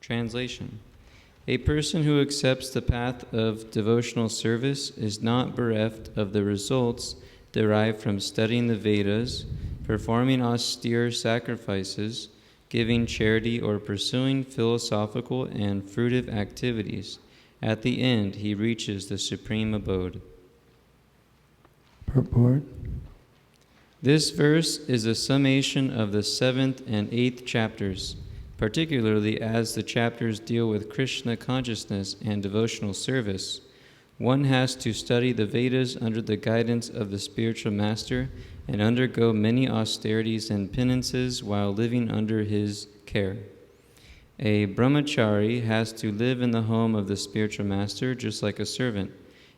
Translation. A person who accepts the path of devotional service is not bereft of the results derived from studying the Vedas, performing austere sacrifices, giving charity, or pursuing philosophical and fruitive activities. At the end, he reaches the supreme abode. Purport. This verse is a summation of the 7th and 8th chapters, particularly as the chapters deal with Krishna consciousness and devotional service. One has to study the Vedas under the guidance of the spiritual master and undergo many austerities and penances while living under his care. A brahmachari has to live in the home of the spiritual master just like a servant,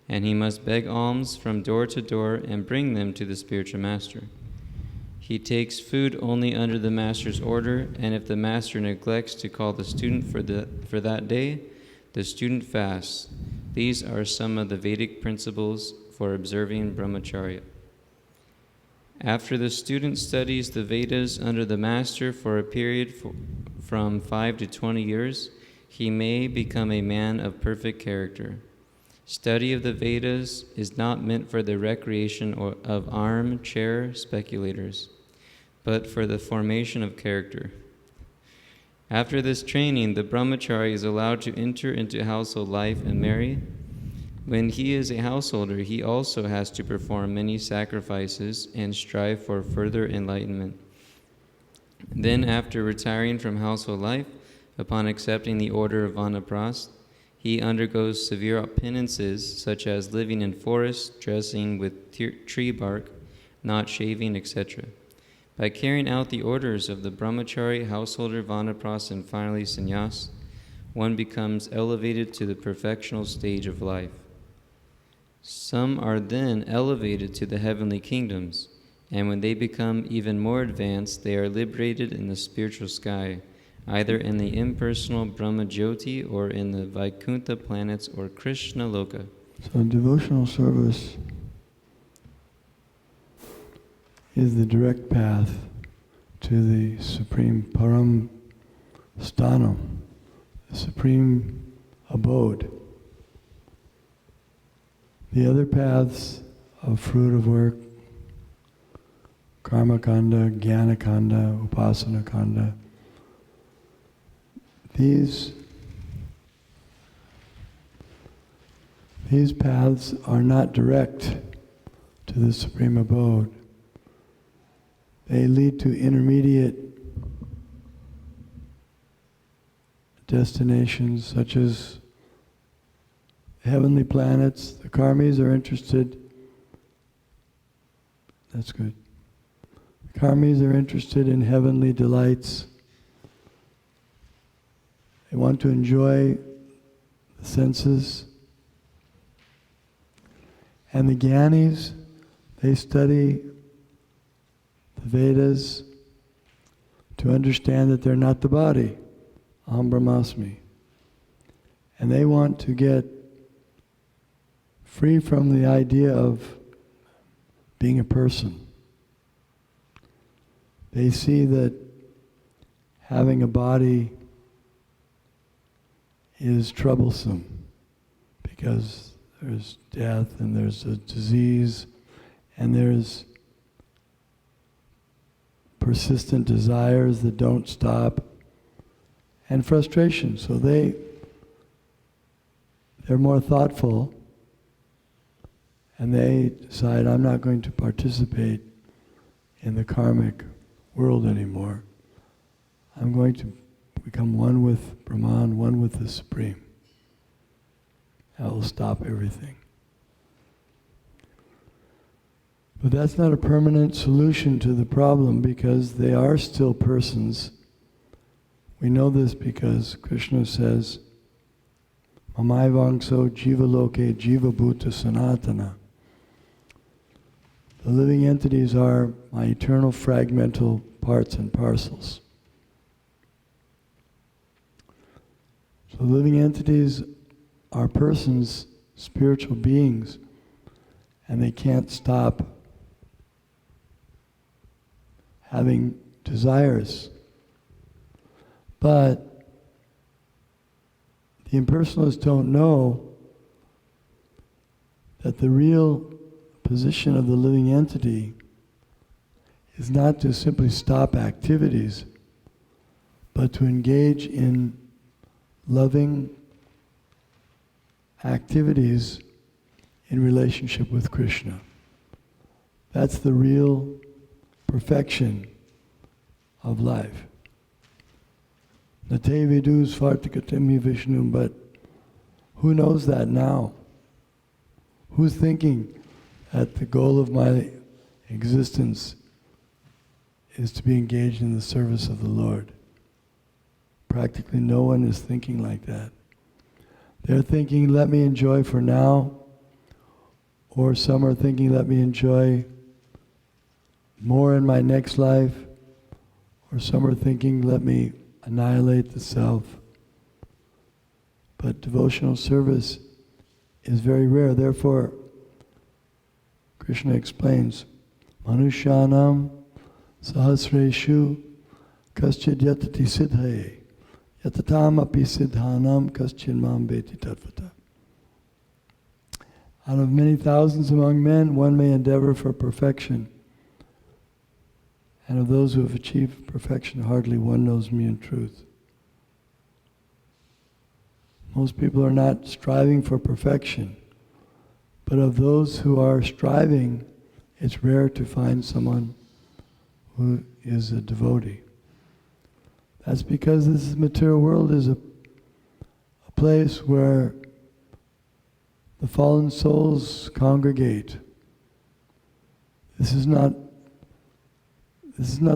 and he must beg alms from door to door and bring them to the spiritual master. He takes food only under the master's order, and if the master neglects to call the student for that day, the student fasts. These are some of the Vedic principles for observing brahmacharya. After the student studies the Vedas under the master for a period from 5 to 20 years, he may become a man of perfect character. Study of the Vedas is not meant for the recreation of armchair speculators, but for the formation of character. After this training, the brahmachari is allowed to enter into household life and marry. When he is a householder, he also has to perform many sacrifices and strive for further enlightenment. Then, after retiring from household life, upon accepting the order of Vanaprastha, he undergoes severe penances such as living in forests, dressing with tree bark, not shaving, etc. By carrying out the orders of the brahmachari, householder, Vanaprastha, and finally sannyas, one becomes elevated to the perfectional stage of life. Some are then elevated to the heavenly kingdoms, and when they become even more advanced, they are liberated in the spiritual sky, either in the impersonal Brahma Jyoti or in the Vaikuntha planets or Krishna Loka. So devotional service is the direct path to the supreme Param Sthanam, the supreme abode. The other paths of fruit of work, Karma Kanda, Jnana Kanda, Upasana Kanda, these paths are not direct to the supreme abode. They lead to intermediate destinations such as heavenly planets. The karmis are interested. That's good. The karmis are interested in heavenly delights. They want to enjoy the senses. And the jnanis, they study the Vedas to understand that they're not the body. Aham Brahmasmi. And they want to get free from the idea of being a person. They see that having a body is troublesome because there's death and there's a disease and there's persistent desires that don't stop and frustration. So they're more thoughtful and they decide, I'm not going to participate in the karmic world anymore. I'm going to become one with Brahman, one with the Supreme. That will stop everything. But that's not a permanent solution to the problem because they are still persons. We know this because Krishna says, Mamaivangso jiva loke jiva bhuta sanatana. The living entities are my eternal fragmental parts and parcels. So living entities are persons, spiritual beings, and they can't stop having desires. But The impersonalists don't know that the real position of the living entity is not to simply stop activities, but to engage in loving activities in relationship with Krishna. That's the real perfection of life. Nate vidu svartikatemi Vishnu, but who knows that now? Who's thinking that the goal of my existence is to be engaged in the service of the Lord? Practically no one is thinking like that. They're thinking, let me enjoy for now, or some are thinking, let me enjoy more in my next life, or some are thinking, let me annihilate the self. But devotional service is very rare. Therefore, Krishna explains, Manushyanam sahasreshu kaschid yatati siddhaye yatatam api siddhanam kaschid mam veti tatvata. Out of many thousands among men, one may endeavor for perfection. And of those who have achieved perfection, hardly one knows me in truth. Most people are not striving for perfection, but of those who are striving, it's rare to find someone who is a devotee. That's because this material world is a place where the fallen souls congregate. This is not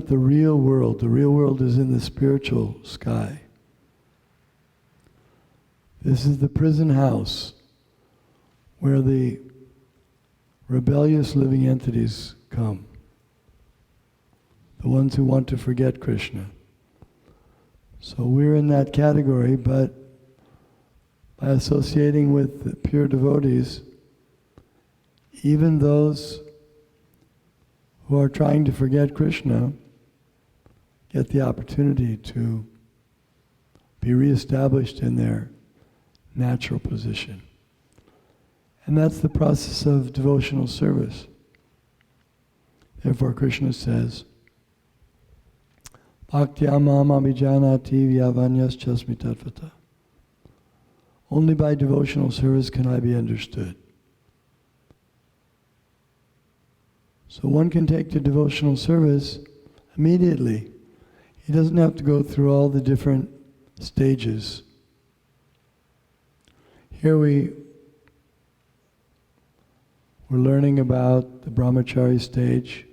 the real world. The real world is in the spiritual sky. This is the prison house where the rebellious living entities come. The ones who want to forget Krishna. So we're in that category, but by associating with the pure devotees, even those who are trying to forget Krishna get the opportunity to be reestablished in their natural position. And that's the process of devotional service. Therefore Krishna says, Bhaktya mam abhijanati vyavanyas chasmi tatvata. Only by devotional service can I be understood. So one can take to devotional service immediately. He doesn't have to go through all the different stages. Here we're learning about the brahmachari stage.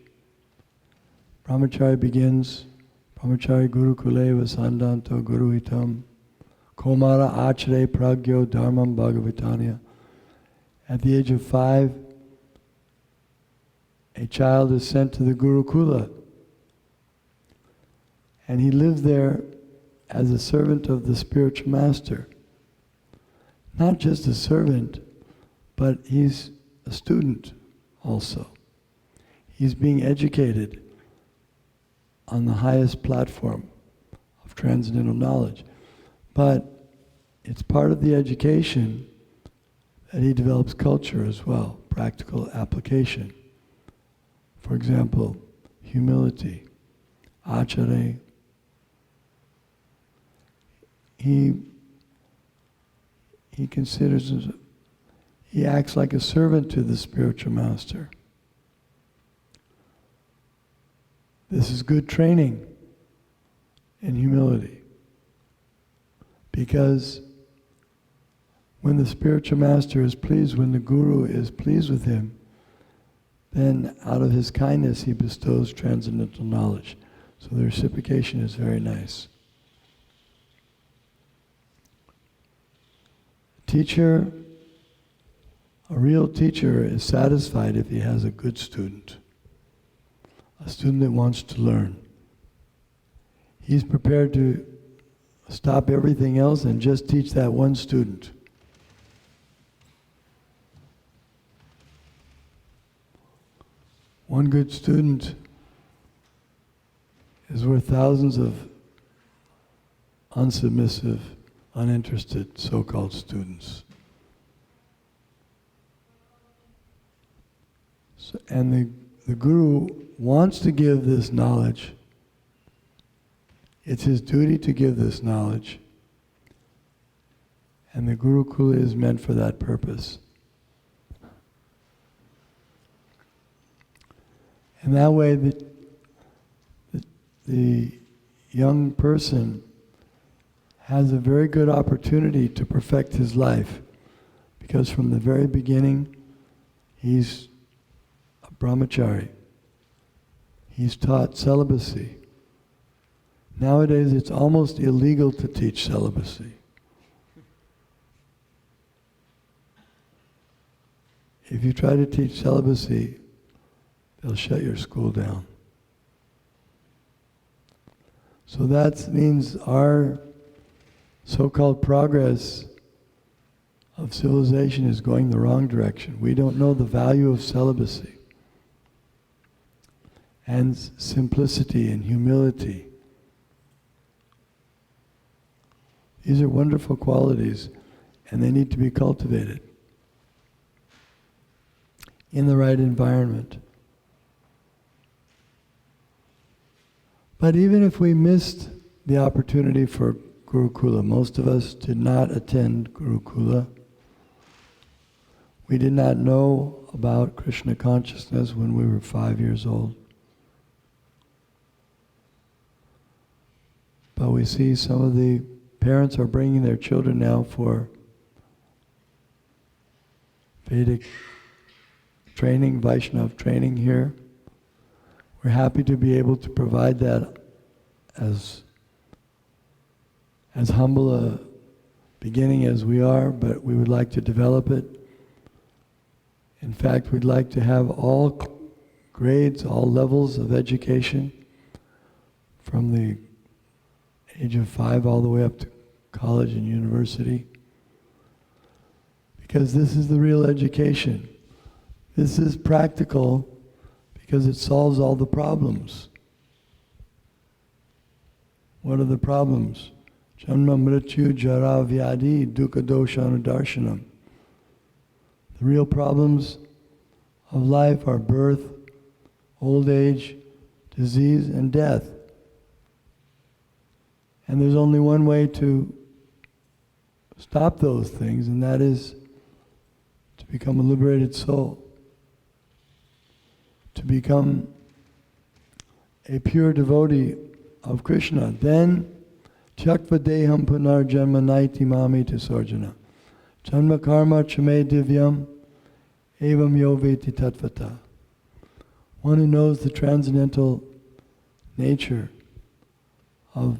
Brahmachari begins, brahmachari gurukule vasandanto guruhitam, komara achare pragyo dharmam bhagavatanya. At the age of 5, a child is sent to the Gurukula, and he lives there as a servant of the spiritual master. Not just a servant, but he's a student also. He's being educated on the highest platform of transcendental knowledge. But it's part of the education that he develops culture as well, practical application. For example, humility, achare. He considers, he acts like a servant to the spiritual master. This is good training in humility. Because when the spiritual master is pleased, when the guru is pleased with him, then out of his kindness he bestows transcendental knowledge. So the reciprocation is very nice. Teacher, a real teacher is satisfied if he has a good student. A student that wants to learn. He's prepared to stop everything else and just teach that one student. One good student is worth thousands of unsubmissive uninterested so-called students. So, and the Guru wants to give this knowledge. It's his duty to give this knowledge. And the Gurukula is meant for that purpose. And that way the young person has a very good opportunity to perfect his life, because from the very beginning he's a brahmachari. He's taught celibacy. Nowadays it's almost illegal to teach celibacy. If you try to teach celibacy, they'll shut your school down. So that means our so-called progress of civilization is going the wrong direction. We don't know the value of celibacy and simplicity and humility. These are wonderful qualities, and they need to be cultivated in the right environment. But even if we missed the opportunity for Gurukula, most of us did not attend Gurukula. We did not know about Krishna consciousness when we were 5 years old. But we see some of the parents are bringing their children now for Vedic training, Vaishnava training here. We're happy to be able to provide that as humble a beginning as we are, but we would like to develop it. In fact, we'd like to have all grades, all levels of education, from the age of 5 all the way up to college and university. Because this is the real education. This is practical because it solves all the problems. What are the problems? Janma mrityu jara vyadi dukkha dosha anudarshanam. The real problems of life are birth, old age, disease, and death. And there's only one way to stop those things, and that is to become a liberated soul, to become a pure devotee of Krishna. Then, Tyakva deham punar janma naiti mami te sarjana. Janma karma chame divyam evam yo veti tatvata. One who knows the transcendental nature of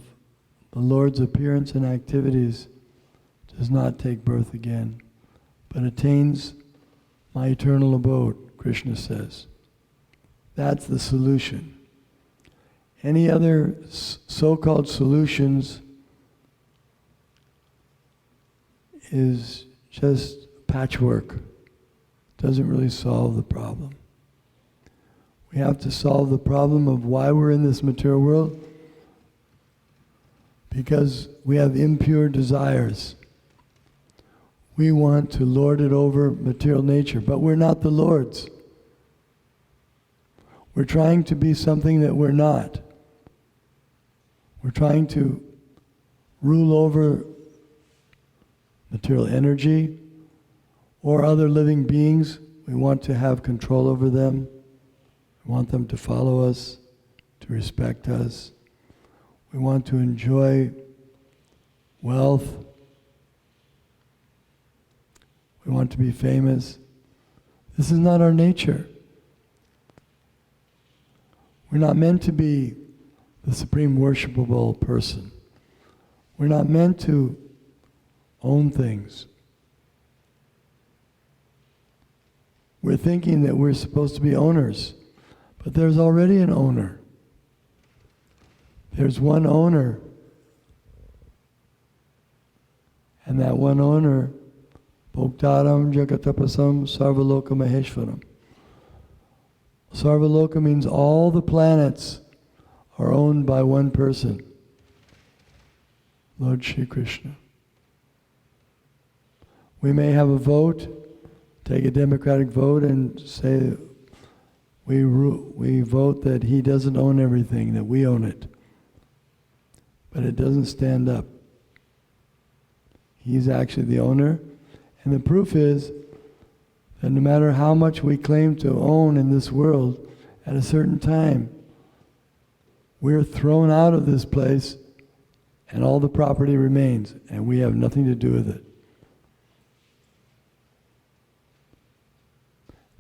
the Lord's appearance and activities does not take birth again, but attains my eternal abode, Krishna says. That's the solution. Any other so-called solutions is just patchwork. Doesn't really solve the problem. We have to solve the problem of why we're in this material world, because we have impure desires. We want to lord it over material nature, but we're not the lords. We're trying to be something that we're not. We're trying to rule over material energy or other living beings. We want to have control over them. We want them to follow us, to respect us. We want to enjoy wealth. We want to be famous. This is not our nature. We're not meant to be the supreme worshipable person. We're not meant to own things. We're thinking that we're supposed to be owners, but there's already an owner. There's one owner, and that one owner, Bhoktaram Jagatapasam Sarvaloka Maheshwaram. Sarvaloka means all the planets are owned by one person, Lord Shri Krishna. We may have a vote, take a democratic vote and say we vote that he doesn't own everything, that we own it. But it doesn't stand up. He's actually the owner. And the proof is that no matter how much we claim to own in this world, at a certain time, we're thrown out of this place and all the property remains, and we have nothing to do with it.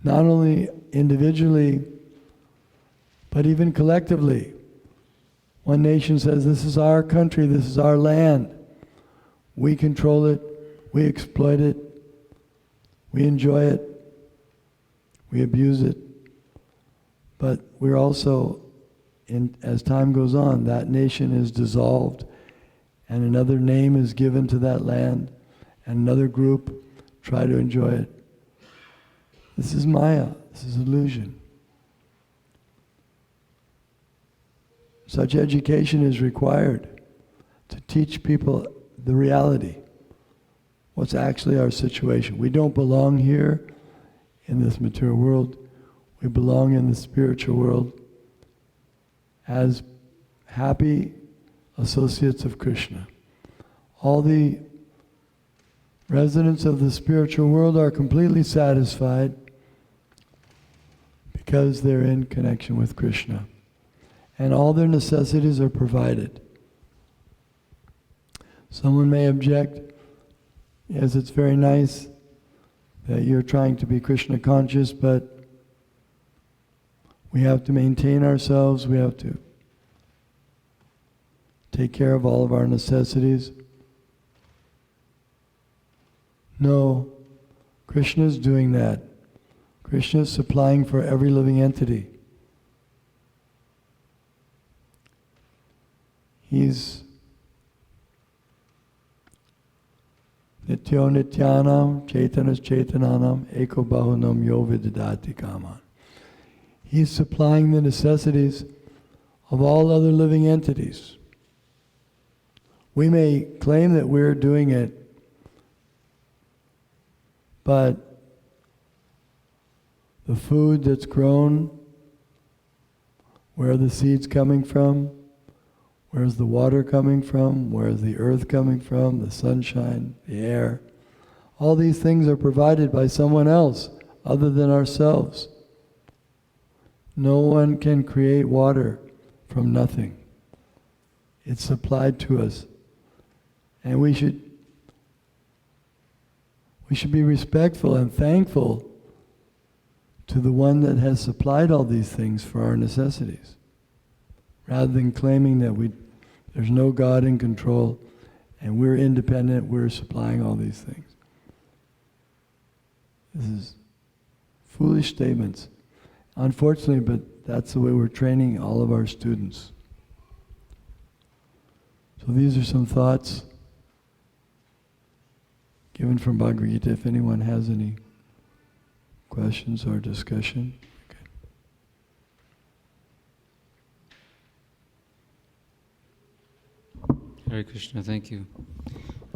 Not only individually, but even collectively. One nation says, this is our country, this is our land. We control it, we exploit it, we enjoy it, we abuse it. But we're also, as time goes on, that nation is dissolved and another name is given to that land and another group try to enjoy it. This is Maya, this is illusion. Such education is required to teach people the reality, what's actually our situation. We don't belong here in this material world. We belong in the spiritual world as happy associates of Krishna. All the residents of the spiritual world are completely satisfied because they're in connection with Krishna. And all their necessities are provided. Someone may object, yes, it's very nice that you're trying to be Krishna conscious, but we have to maintain ourselves, we have to take care of all of our necessities. No, Krishna is doing that. Krishna is supplying for every living entity. He's Nityo Nityanam, Chaitanas Chaitananam, Eko Bahunam Yo Vididati Kaman. He's supplying the necessities of all other living entities. We may claim that we're doing it, but the food that's grown, where are the seeds coming from? Where's the water coming from? Where's the earth coming from? The sunshine, the air. All these things are provided by someone else other than ourselves. No one can create water from nothing. It's supplied to us. And we should be respectful and thankful to the one that has supplied all these things for our necessities, rather than claiming that there's no God in control and we're independent, we're supplying all these things. This is foolish statements. Unfortunately, but that's the way we're training all of our students. So these are some thoughts given from Bhagavad Gita. If anyone has any questions or discussion. Okay. Hare Krishna, thank you.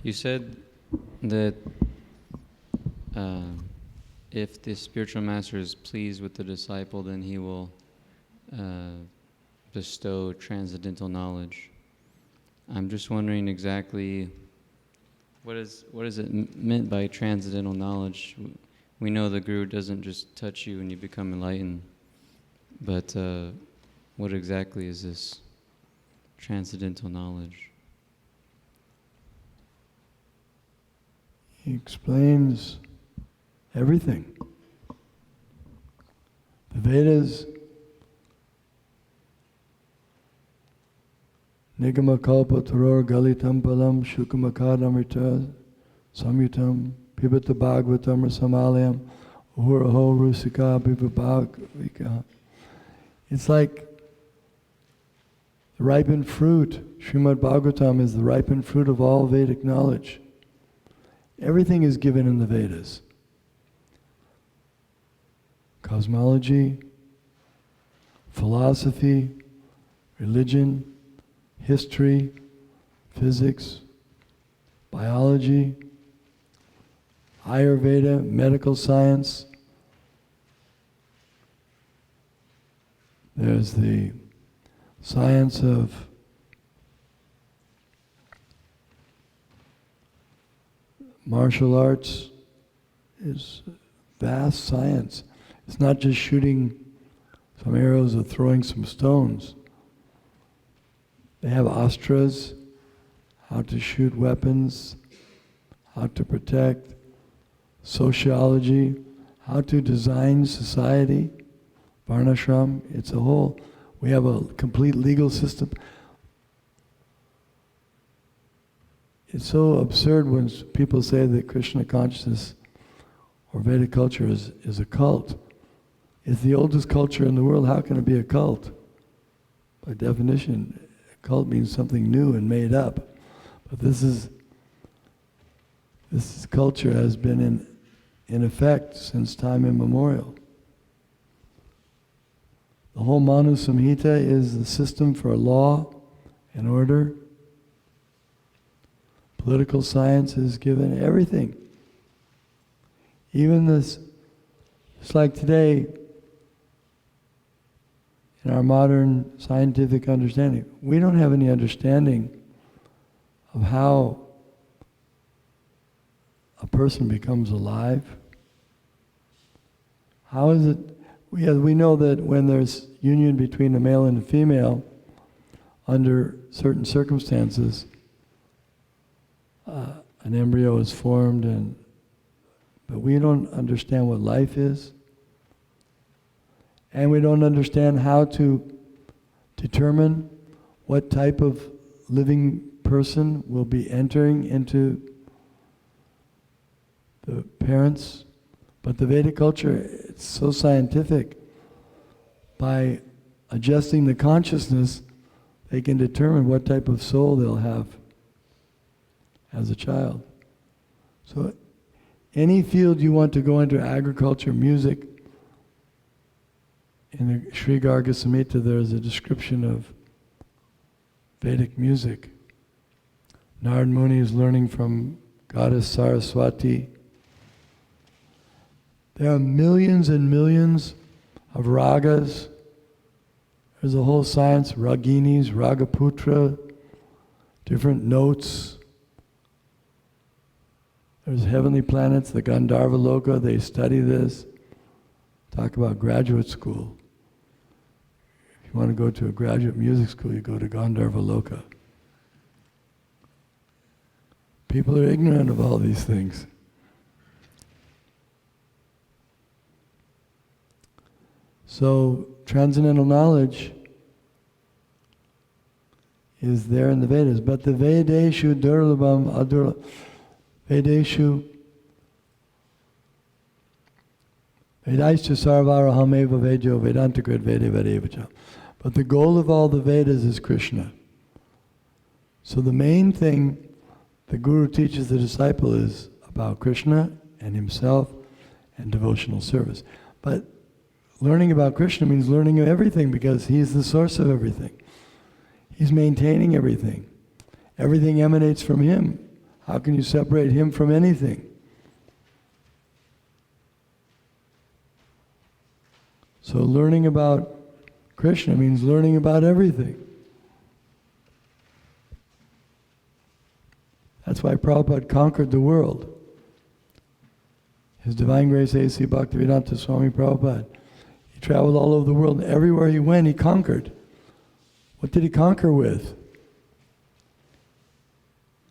You said that if the spiritual master is pleased with the disciple, then he will bestow transcendental knowledge. I'm just wondering exactly what is it meant by transcendental knowledge? We know the Guru doesn't just touch you and you become enlightened, but what exactly is this transcendental knowledge? He explains everything. The Vedas, Nigama kalpa taror galitam palam shukamakadamrita samyutam pibata bhagavatam rasamalayam uhuraho rusika bhivabhagavika. It's like the ripened fruit. Srimad Bhagavatam is the ripened fruit of all Vedic knowledge. Everything is given in the Vedas. Cosmology, philosophy, religion, history, physics, biology, Ayurveda, medical science. There's the science of martial arts. Is vast science. It's not just shooting some arrows or throwing some stones. They have astras, how to shoot weapons, how to protect, sociology, how to design society, varnashram. It's a whole, we have a complete legal system. It's so absurd when people say that Krishna consciousness or Vedic culture is a cult. It's the oldest culture in the world. How can it be a cult? By definition, a cult means something new and made up. But this culture has been in effect since time immemorial. The whole Manu Samhita is the system for law and order. Political science is given everything. Even this, it's like today, in our modern scientific understanding, we don't have any understanding of how a person becomes alive. How is it? We know that when there's union between a male and a female, under certain circumstances, an embryo is formed, but we don't understand what life is. And we don't understand how to determine what type of living person will be entering into the parents. But the Vedic culture, it's so scientific. By adjusting the consciousness, they can determine what type of soul they'll have as a child. So any field you want to go into, agriculture, music, in the Sri Garga Samhita there is a description of Vedic music. Narad Muni is learning from goddess Saraswati. There are millions and millions of ragas. There's a whole science, raginis, ragaputra, different notes. There's heavenly planets, the Gandharva Loka, they study this. Talk about graduate school. If you want to go to a graduate music school, you go to Gandharva Loka. People are ignorant of all these things. So, transcendental knowledge is there in the Vedas, but the Vedeshu Durlabham Adurlabham, Vedeshu Vedaischa Sarvarahameva Vedyo Vedantagrid Vede Vedevacha. But the goal of all the Vedas is Krishna. So the main thing the Guru teaches the disciple is about Krishna and himself and devotional service. But learning about Krishna means learning everything because he's the source of everything. He's maintaining everything. Everything emanates from him. How can you separate him from anything? So learning about Krishna means learning about everything. That's why Prabhupada conquered the world. His Divine Grace A.C. Bhaktivedanta Swami Prabhupada, he traveled all over the world, and everywhere he went, he conquered. What did he conquer with?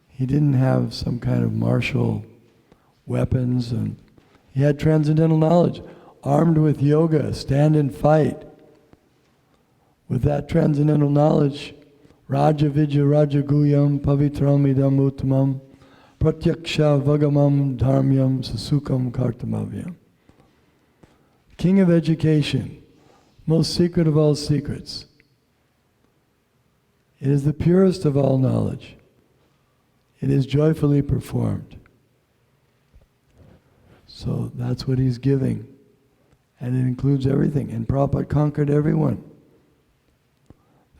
He didn't have some kind of martial weapons, and he had transcendental knowledge. Armed with yoga, stand and fight. With that transcendental knowledge, Raja Vidya Raja Guyam Pavitram Idam Uttamam Pratyaksha Vagamam Dharmyam Sasukam Kartamavyam. King of education, most secret of all secrets. It is the purest of all knowledge. It is joyfully performed. So that's what he's giving. And it includes everything. And Prabhupada conquered everyone.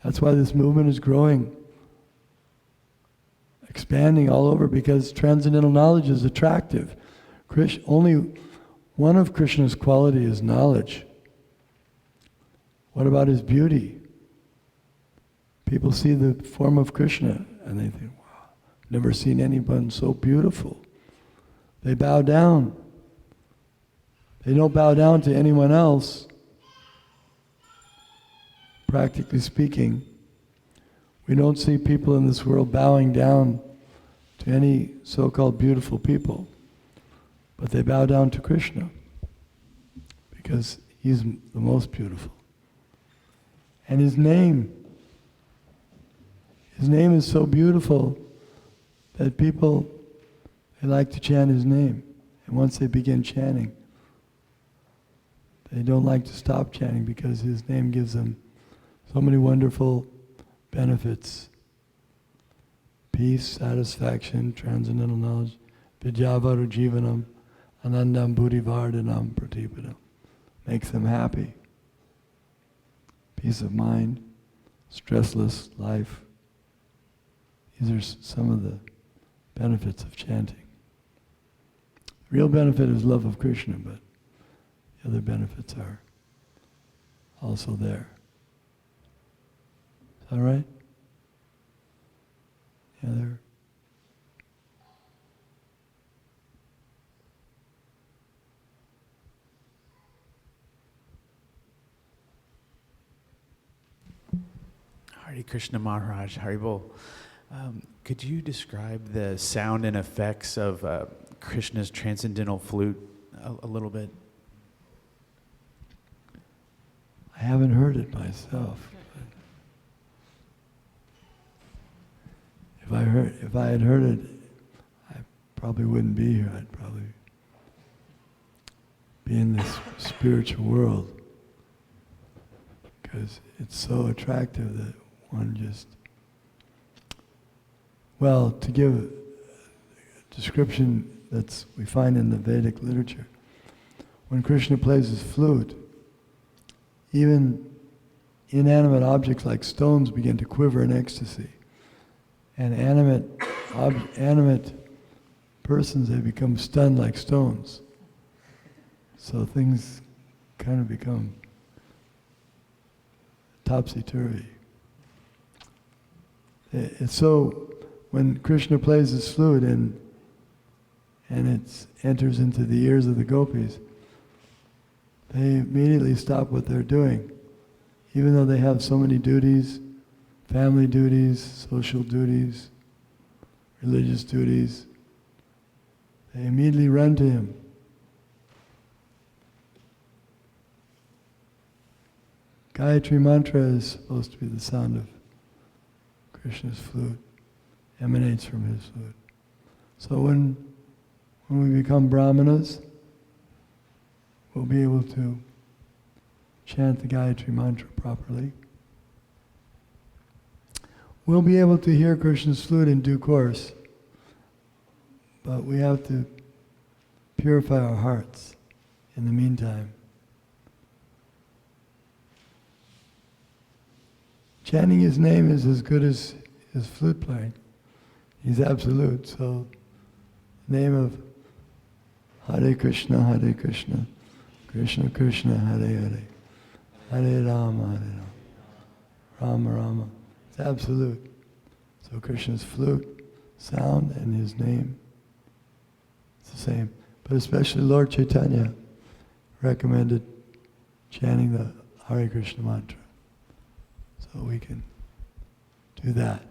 That's why this movement is growing, expanding all over, because transcendental knowledge is attractive. Only one of Krishna's quality is knowledge. What about his beauty? People see the form of Krishna and they think, wow, never seen anyone so beautiful. They bow down. They don't bow down to anyone else. Practically speaking, we don't see people in this world bowing down to any so-called beautiful people, but they bow down to Krishna because he's the most beautiful. And his name is so beautiful that people, they like to chant his name. And once they begin chanting, they don't like to stop chanting because his name gives them so many wonderful benefits. Peace, satisfaction, transcendental knowledge, vidyavaru jivanam, anandam buddhivardhanam pratipadam. Makes them happy. Peace of mind, stressless life. These are some of the benefits of chanting. The real benefit is love of Krishna, but the other benefits are also there. Is that right? Yeah, there. Hare Krishna Maharaj, Haribol. Could you describe the sound and effects of Krishna's transcendental flute a little bit? I haven't heard it myself. If I had heard it, I probably wouldn't be here. I'd probably be in this spiritual world because it's so attractive that one just... Well, to give a description that we find in the Vedic literature, when Krishna plays his flute, even inanimate objects like stones begin to quiver in ecstasy. And animate persons, they become stunned like stones. So things kind of become topsy-turvy. It's so, when Krishna plays his flute and it enters into the ears of the gopis, they immediately stop what they're doing. Even though they have so many duties, family duties, social duties, religious duties, they immediately run to him. Gayatri mantra is supposed to be the sound of Krishna's flute, emanates from his flute. So when we become brahmanas, we'll be able to chant the Gayatri mantra properly. We'll be able to hear Krishna's flute in due course, but we have to purify our hearts in the meantime. Chanting his name is as good as his flute playing. He's absolute, so the name of Hare Krishna, Krishna Krishna, Hare Hare, Hare Rama, Rama Rama. It's absolute. So Krishna's flute, sound, and his name, it's the same. But especially Lord Chaitanya recommended chanting the Hare Krishna mantra. So we can do that.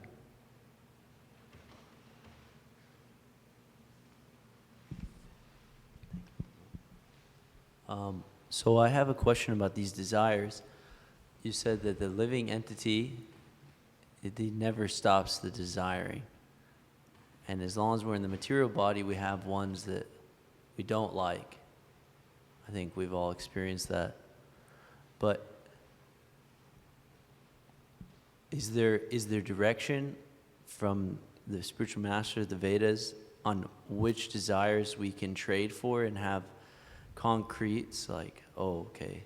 So I have a question about these desires. You said that the living entity, it never stops the desiring. And as long as we're in the material body, we have ones that we don't like. I think we've all experienced that. But is there direction from the spiritual master, the Vedas, on which desires we can trade for and have concretes, like, oh, okay,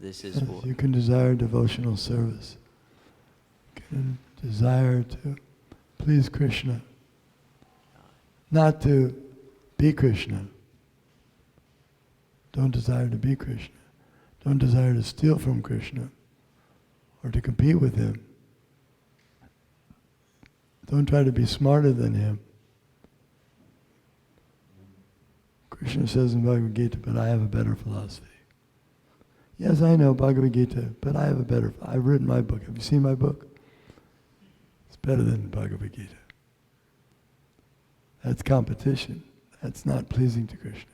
this is what... You can desire devotional service. You can desire to please Krishna. Not to be Krishna. Don't desire to be Krishna. Don't desire to steal from Krishna or to compete with him. Don't try to be smarter than him. Krishna says in Bhagavad Gita, but I have a better philosophy. Yes, I know Bhagavad Gita, but I have a better, I've written my book. Have you seen my book? It's better than Bhagavad Gita. That's competition. That's not pleasing to Krishna.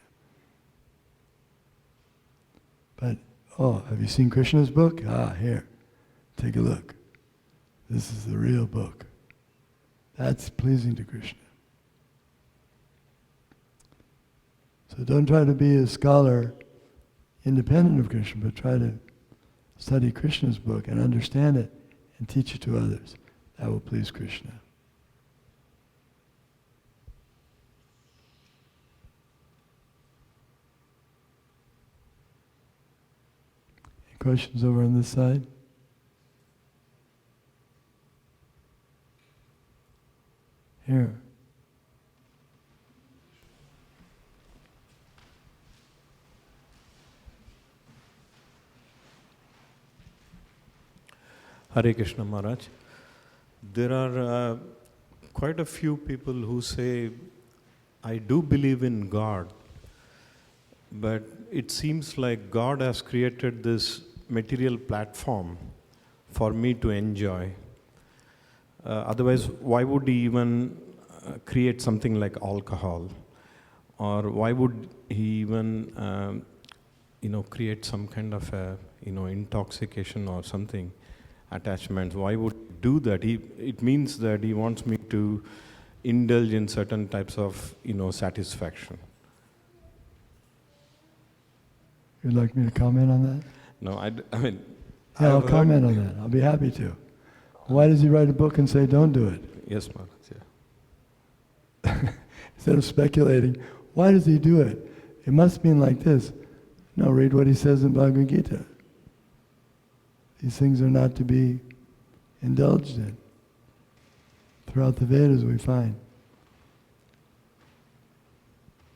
But, oh, have you seen Krishna's book? Ah, here, take a look. This is the real book. That's pleasing to Krishna. So don't try to be a scholar independent of Krishna, but try to study Krishna's book and understand it and teach it to others. That will please Krishna. Any questions over on this side? Here. Hare Krishna Maharaj. There are quite a few people who say, I do believe in God, but it seems like God has created this material platform for me to enjoy. Otherwise, why would he even create something like alcohol? Or why would he even, create some kind of a, intoxication or something, attachments? Why would he do that? It means that he wants me to indulge in certain types of, satisfaction. You'd like me to comment on that? No, I mean... Yeah, I'll comment on that. I'll be happy to. Why does he write a book and say, don't do it? Yes, Maharaj, yeah. Instead of speculating, why does he do it? It must mean like this. No, read what he says in Bhagavad Gita. These things are not to be indulged in. Throughout the Vedas we find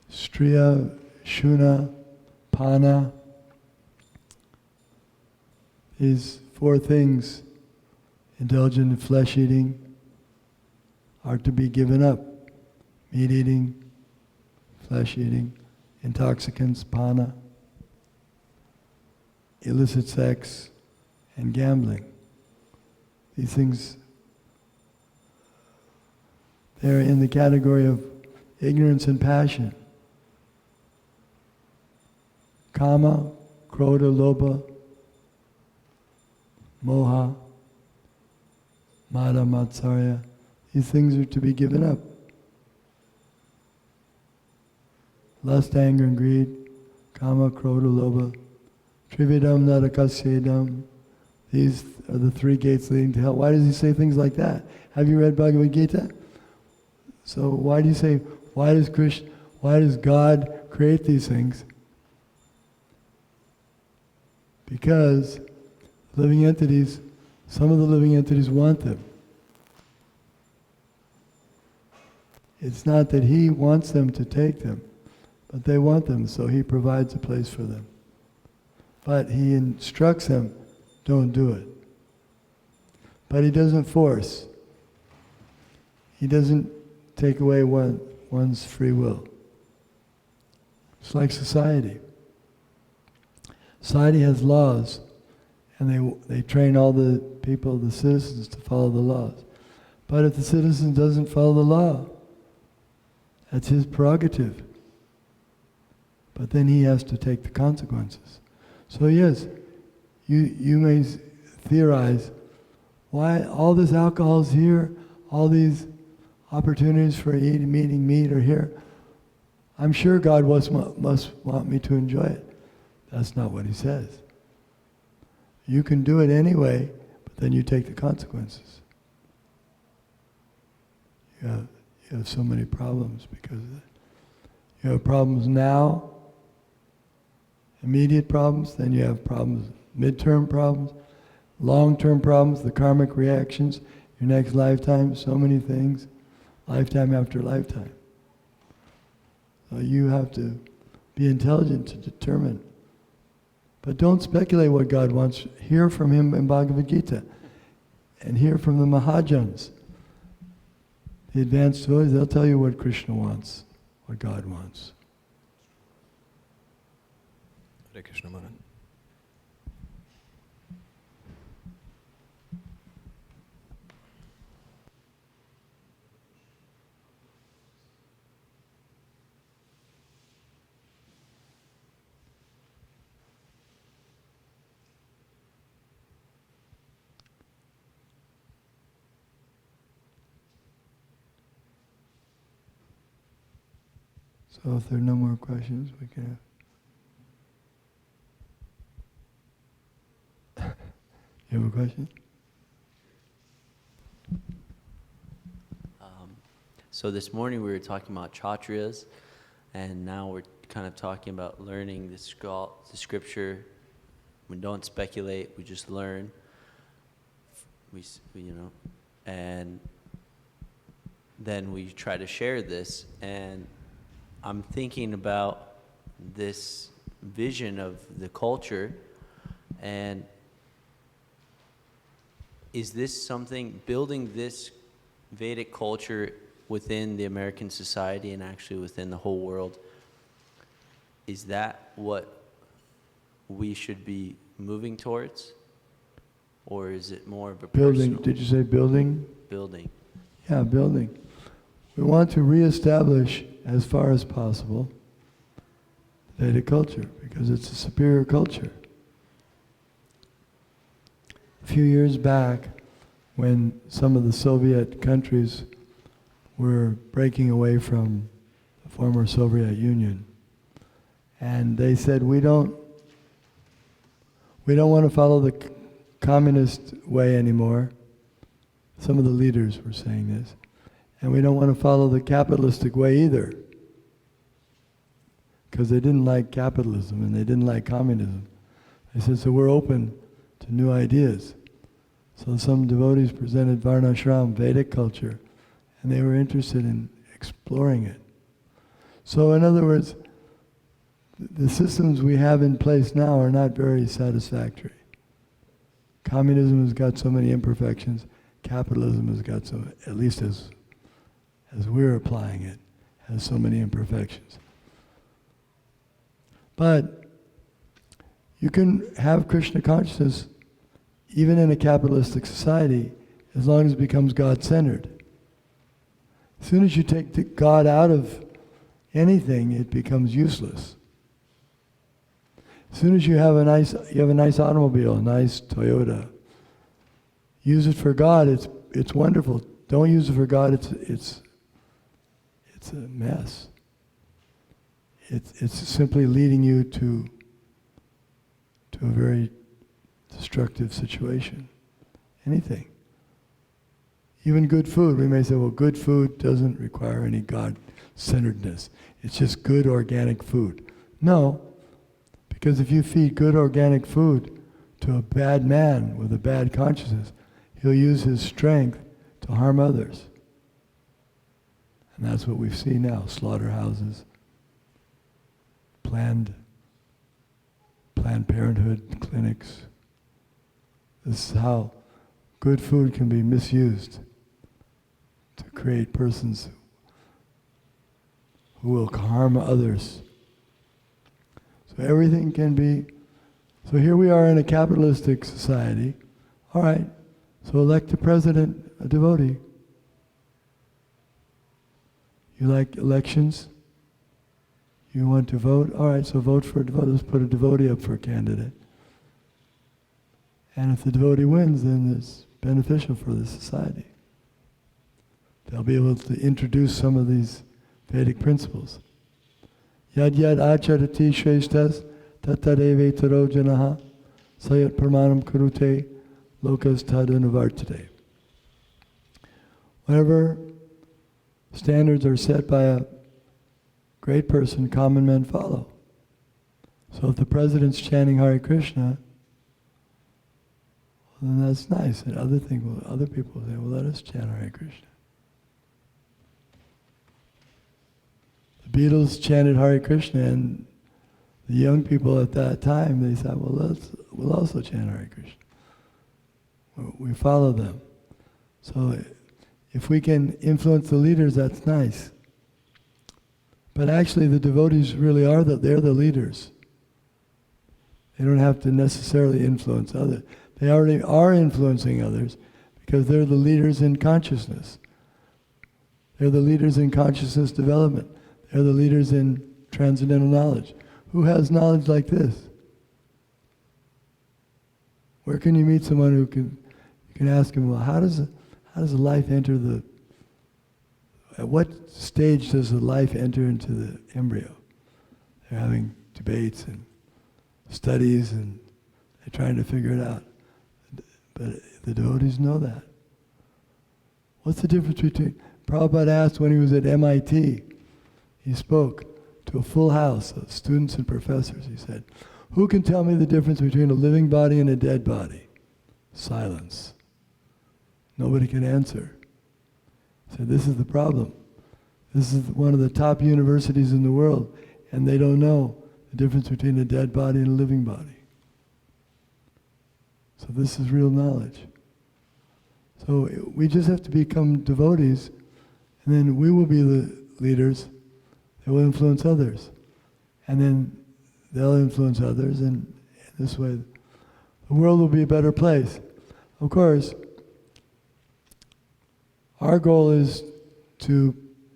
Striya, Shuna, Pana. These four things, indulgent in flesh eating, are to be given up. Meat eating, flesh eating, intoxicants, pana, illicit sex, and gambling. These things, they're in the category of ignorance and passion. Kama, krodha, lobha, moha, mada, matsarya. These things are to be given up. Lust, anger, and greed, kama, krodha, lobha, trividam, narakasyedam. These are the three gates leading to hell. Why does he say things like that? Have you read Bhagavad Gita? So why do you say, why does God create these things? Because living entities, some of the living entities want them. It's not that he wants them to take them, but they want them, so he provides a place for them. But he instructs them, don't do it. But he doesn't force. He doesn't take away one's free will. It's like society. Society has laws, and they train all the people, the citizens, to follow the laws. But if the citizen doesn't follow the law, that's his prerogative. But then he has to take the consequences. So yes, you may theorize, why all this alcohol is here, all these opportunities for eating meat are here. I'm sure God must want me to enjoy it. That's not what he says. You can do it anyway, but then you take the consequences. You have so many problems because of that. You have problems now, immediate problems, then you have problems, midterm problems, long-term problems, the karmic reactions, your next lifetime, so many things, lifetime after lifetime. So you have to be intelligent to determine. But don't speculate what God wants. Hear from Him in Bhagavad Gita. And hear from the Mahajans. The advanced devotees, they'll tell you what Krishna wants, what God wants. Hare Krishna Maharaj. So if there are no more questions, we can have... You have a question? So this morning we were talking about Kshatriyas, and now we're kind of talking about learning the scripture. We don't speculate, we just learn. And then we try to share this. And I'm thinking about this vision of the culture, and is this something, building this Vedic culture within the American society and actually within the whole world, is that what we should be moving towards? Or is it more of a Building, personal? did you say building? Building. Yeah, building. We want to reestablish, as far as possible, Vedic culture, because it's a superior culture. A few years back, when some of the Soviet countries were breaking away from the former Soviet Union, and they said, we don't want to follow the communist way anymore. Some of the leaders were saying this. And we don't want to follow the capitalistic way either. Because they didn't like capitalism and they didn't like communism. They said, so we're open to new ideas. So some devotees presented Varnashram, Vedic culture, and they were interested in exploring it. So in other words, the systems we have in place now are not very satisfactory. Communism has got so many imperfections. Capitalism has got so, at least as we're applying it, has so many imperfections. But you can have Krishna consciousness even in a capitalistic society as long as it becomes God-centered. As soon as you take the God out of anything, it becomes useless. As soon as you have a nice automobile, a nice Toyota, use it for God, it's wonderful. Don't use it for God, it's a mess. It's simply leading you to a very destructive situation. Anything. Even good food, we may say, well, good food doesn't require any God-centeredness. It's just good organic food. No, because if you feed good organic food to a bad man with a bad consciousness, he'll use his strength to harm others. And that's what we see now, slaughterhouses, Planned Parenthood clinics. This is how good food can be misused to create persons who will harm others. So everything can be, so here we are in a capitalistic society. All right, so elect a president, a devotee. You like elections? You want to vote? All right, so vote for a devotee. Let's put a devotee up for a candidate. And if the devotee wins, then it's beneficial for the society. They'll be able to introduce some of these Vedic principles. Yad yad acharati shreshtas tatadeve taro janaha sayat pramanam kurute lokas tadanuvartate. Whatever standards are set by a great person, common men follow. So if the president's chanting Hare Krishna, well, then that's nice. And other people will say, well, let us chant Hare Krishna. The Beatles chanted Hare Krishna, and the young people at that time, they thought, well, we'll also chant Hare Krishna. We follow them. So if we can influence the leaders, that's nice. But actually the devotees really they're the leaders. They don't have to necessarily influence others. They already are influencing others because they're the leaders in consciousness. They're the leaders in consciousness development. They're the leaders in transcendental knowledge. Who has knowledge like this? Where can you meet someone who you can ask him, well, how does the life enter at what stage does the life enter into the embryo? They're having debates and studies and they're trying to figure it out. But the devotees know that. What's the difference between... Prabhupada asked when he was at MIT, he spoke to a full house of students and professors. He said, who can tell me the difference between a living body and a dead body? Silence. Nobody can answer. He said, this is the problem. This is one of the top universities in the world, and they don't know the difference between a dead body and a living body. So this is real knowledge. So we just have to become devotees, and then we will be the leaders that will influence others. And then they'll influence others, and this way the world will be a better place. Of course, our goal is to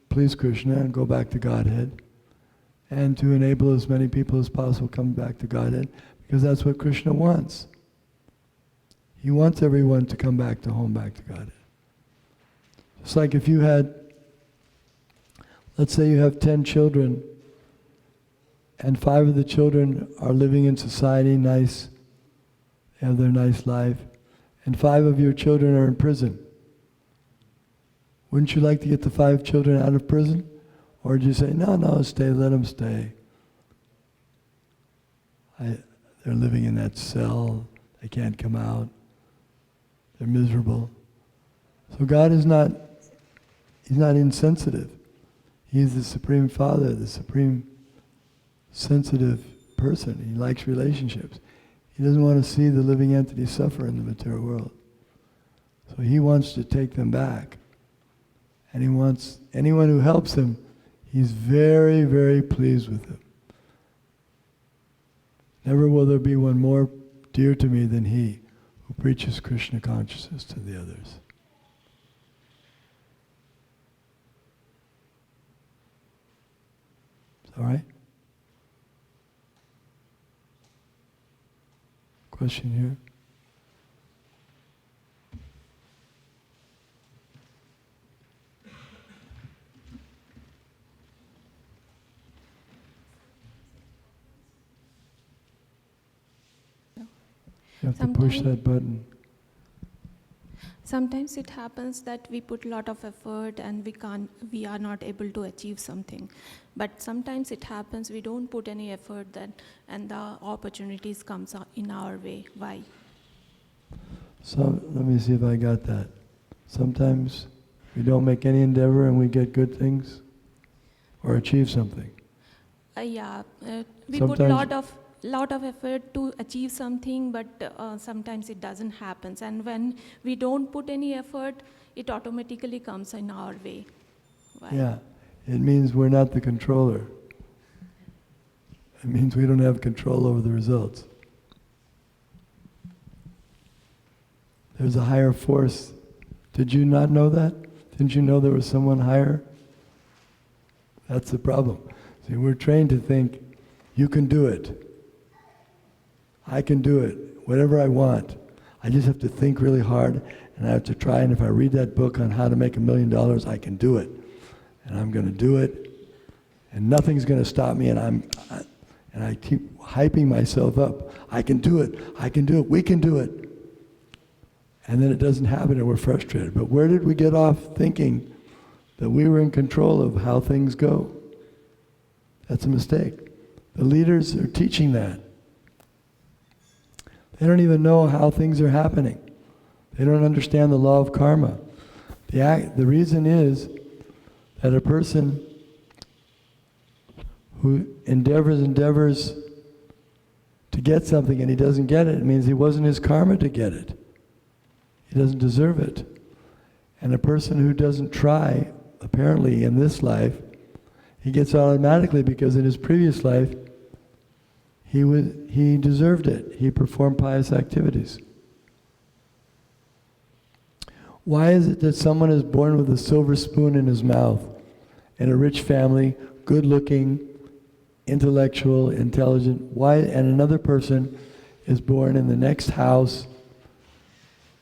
please Krishna and go back to Godhead, and to enable as many people as possible come back to Godhead, because that's what Krishna wants. He wants everyone to come back to home, back to Godhead. Just like if you had, let's say you have 10 children, and 5 of the children are living in society, nice, they have their nice life, and 5 of your children are in prison. Wouldn't you like to get the 5 children out of prison? Or would you say, no, stay, let them stay. They're living in that cell, they can't come out, they're miserable. So God is not, He's not insensitive. He's the Supreme Father, the Supreme sensitive person. He likes relationships. He doesn't want to see the living entity suffer in the material world. So He wants to take them back. And He wants anyone who helps Him, He's very, very pleased with them. Never will there be one more dear to me than he who preaches Krishna consciousness to the others. Is that all right? Question here? You have to push that button. Sometimes it happens that we put a lot of effort and we are not able to achieve something. But sometimes it happens we don't put any effort and the opportunities comes in our way. Why? So let me see if I got that. Sometimes we don't make any endeavor and we get good things or achieve something. We put a lot of effort to achieve something, but sometimes it doesn't happen. And when we don't put any effort, it automatically comes in our way. Why? Yeah, it means we're not the controller. It means we don't have control over the results. There's a higher force. Did you not know that? Didn't you know there was someone higher? That's the problem. See, we're trained to think, you can do it. I can do it, whatever I want. I just have to think really hard, and I have to try, and if I read that book on how to make $1 million, I can do it. And I'm going to do it, and nothing's going to stop me, and I keep hyping myself up. I can do it, we can do it. And then it doesn't happen, and we're frustrated. But where did we get off thinking that we were in control of how things go? That's a mistake. The leaders are teaching that. They don't even know how things are happening. They don't understand the law of karma. The reason is that a person who endeavors to get something and he doesn't get it, it means he wasn't his karma to get it. He doesn't deserve it. And a person who doesn't try, apparently in this life, he gets it automatically because in his previous life, he deserved it. He performed pious activities. Why is it that someone is born with a silver spoon in his mouth, in a rich family, good-looking, intellectual, intelligent, and another person is born in the next house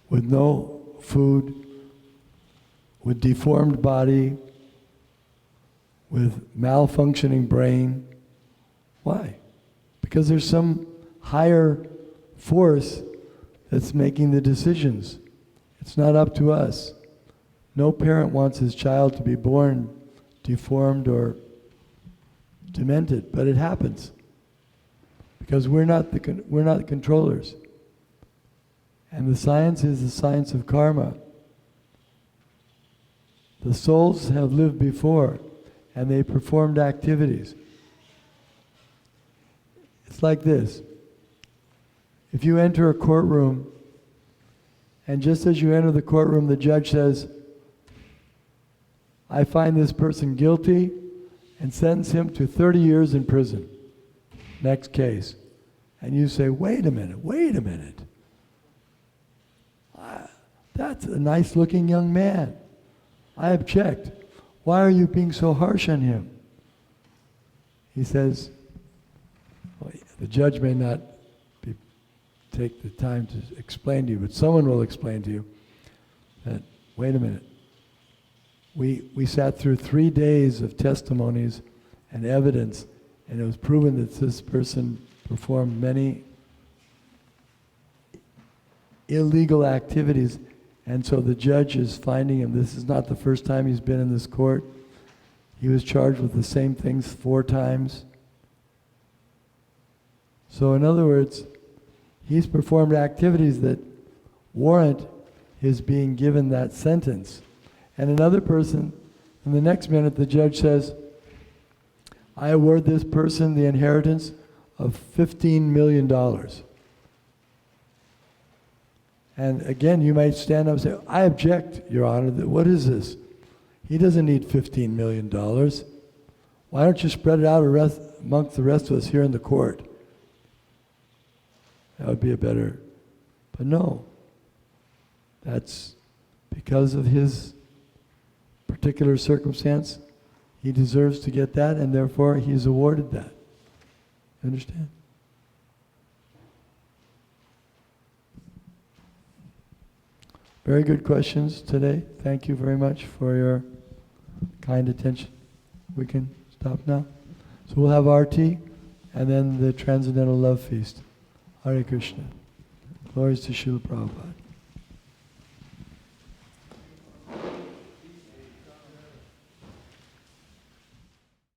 with no food, with deformed body, with malfunctioning brain? Why? Because there's some higher force that's making the decisions. It's not up to us. No parent wants his child to be born deformed or demented, but it happens because we're not the controllers. And the science is the science of karma. The souls have lived before, and they performed activities. It's like this. If you enter a courtroom, and just as you enter the courtroom, the judge says, I find this person guilty and sentence him to 30 years in prison. Next case. And you say, wait a minute. That's a nice looking young man. I object. Why are you being so harsh on him? He says, well, the judge may not take the time to explain to you, but someone will explain to you that, wait a minute, we sat through 3 days of testimonies and evidence, and it was proven that this person performed many illegal activities, and so the judge is finding him. This is not the first time he's been in this court. He was charged with the same things 4 times. So in other words, he's performed activities that warrant his being given that sentence. And another person, in the next minute, the judge says, I award this person the inheritance of $15 million. And again, you might stand up and say, I object, Your Honor. What is this? He doesn't need $15 million. Why don't you spread it out amongst the rest of us here in the court? That would be a better, but no. That's because of his particular circumstance. He deserves to get that, and therefore he's awarded that. You understand? Very good questions today. Thank you very much for your kind attention. We can stop now. So we'll have Arti, and then the Transcendental Love Feast. Hare Krishna. Glories to Srila Prabhupada.